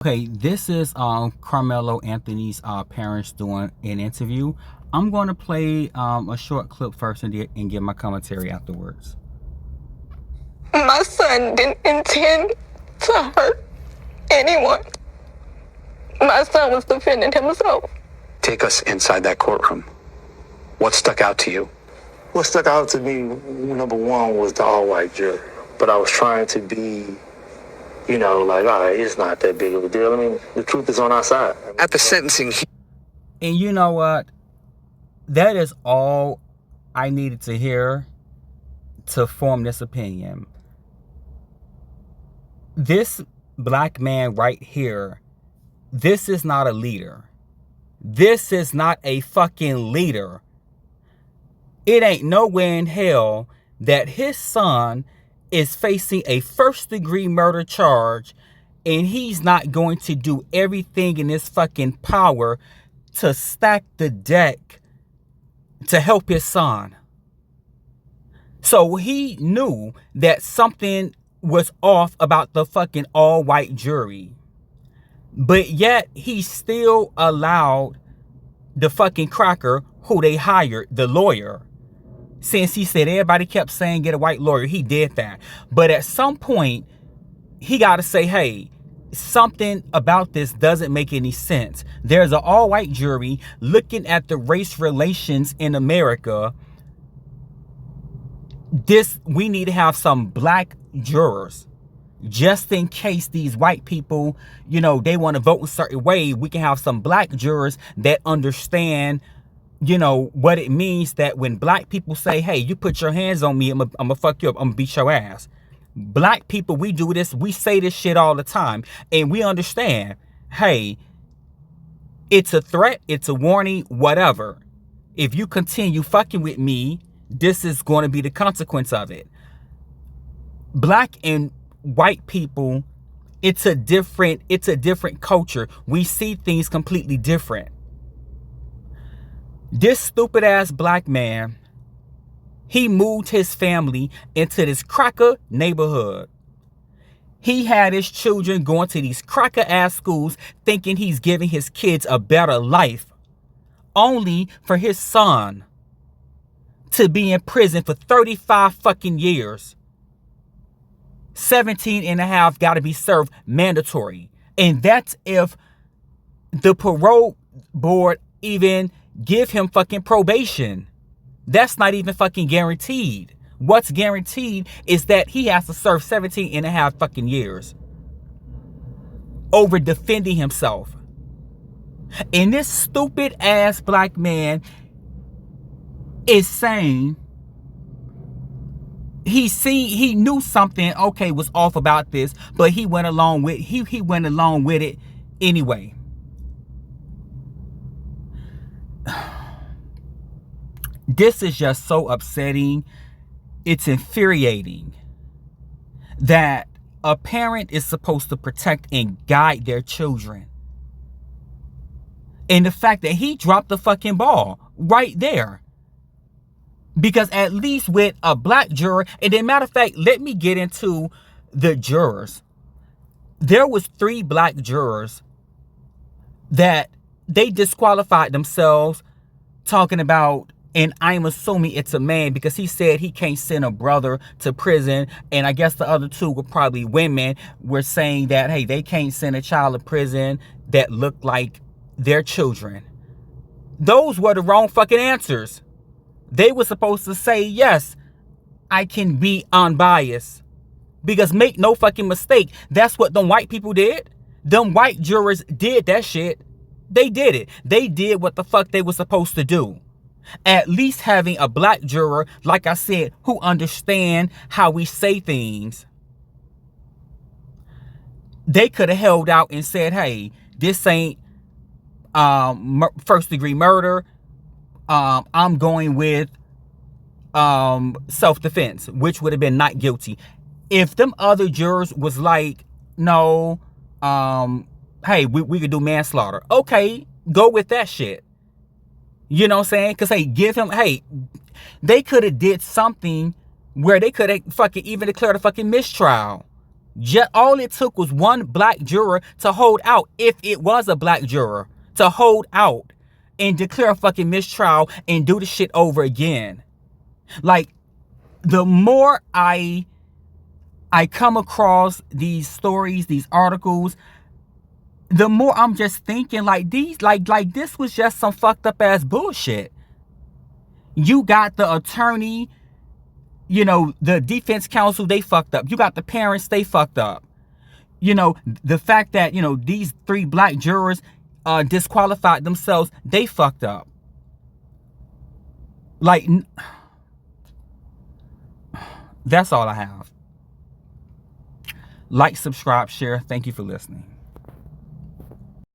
Okay, this is Karmelo Anthony's parents doing an interview. I'm going to play a short clip first and give my commentary afterwards. My son didn't intend to hurt anyone. My son was defending himself. Take us inside that courtroom. What stuck out to you? What stuck out to me, number one, was the all-white jury. But I was trying to be, like, all right, it's not that big of a deal. I mean, the truth is on our side. At the sentencing, And you know what? That is all I needed to hear to form this opinion. This black man right here, this is not a leader. This is not a fucking leader. It ain't nowhere in hell that his son is facing a first-degree murder charge and he's not going to do everything in his fucking power to stack the deck to help his son. So he knew that something was off about the fucking all-white jury. But yet he still allowed the fucking cracker who they hired, the lawyer, since he said everybody kept saying get a white lawyer, he did that. But at some point, he got to say, hey, something about this doesn't make any sense. There's an all-white jury looking at the race relations in America. We need to have some black jurors. Just in case these white people, they want to vote a certain way, we can have some black jurors that understand what it means that when black people say, hey, you put your hands on me, I'm gonna fuck you up, I'm gonna beat your ass. Black people, we do this, we say this shit all the time, and we understand, hey, it's a threat, it's a warning, whatever. If you continue fucking with me, this is going to be the consequence of it. Black and white people, it's a different culture. We see things completely different. This stupid ass black man, he moved his family into this cracker neighborhood. He had his children going to these cracker ass schools thinking he's giving his kids a better life, only for his son to be in prison for 35 fucking years. 17 and a half got to be served mandatory. And that's if the parole board even give him fucking probation. That's not even fucking guaranteed. What's guaranteed is that he has to serve 17 and a half fucking years over defending himself. And this stupid ass black man is saying he knew something was off about this, but he went along with it anyway. This is just so upsetting. It's infuriating that a parent is supposed to protect and guide their children. And the fact that he dropped the fucking ball right there. Because at least with a black juror, and then matter of fact, let me get into the jurors. There was 3 black jurors that they disqualified themselves, talking about, and I'm assuming it's a man because he said he can't send a brother to prison. And I guess the other 2 were probably women, were saying that, hey, they can't send a child to prison that looked like their children. Those were the wrong fucking answers. They were supposed to say, yes, I can be unbiased. Because make no fucking mistake, that's what them white people did. Them white jurors did that shit. They did it. They did what the fuck they were supposed to do. At least having a black juror, like I said, who understand how we say things. They could have held out and said, hey, this ain't first degree murder. I'm going with self-defense, which would have been not guilty. If them other jurors was like, no, hey, we could do manslaughter. Okay, go with that shit. You know what I'm saying? Because, hey, they could have did something where they could have fucking even declared a fucking mistrial. All it took was one black juror to hold out, if it was a black juror, to hold out and declare a fucking mistrial and do the shit over again. Like, the more I come across these stories, these articles, the more I'm just thinking like this was just some fucked up ass bullshit. You got the attorney, you know, the defense counsel, they fucked up. You got the parents, they fucked up. You know, the fact that, you know, these 3 black jurors disqualified themselves, they fucked up. Like, that's all I have. Like, subscribe, share. Thank you for listening.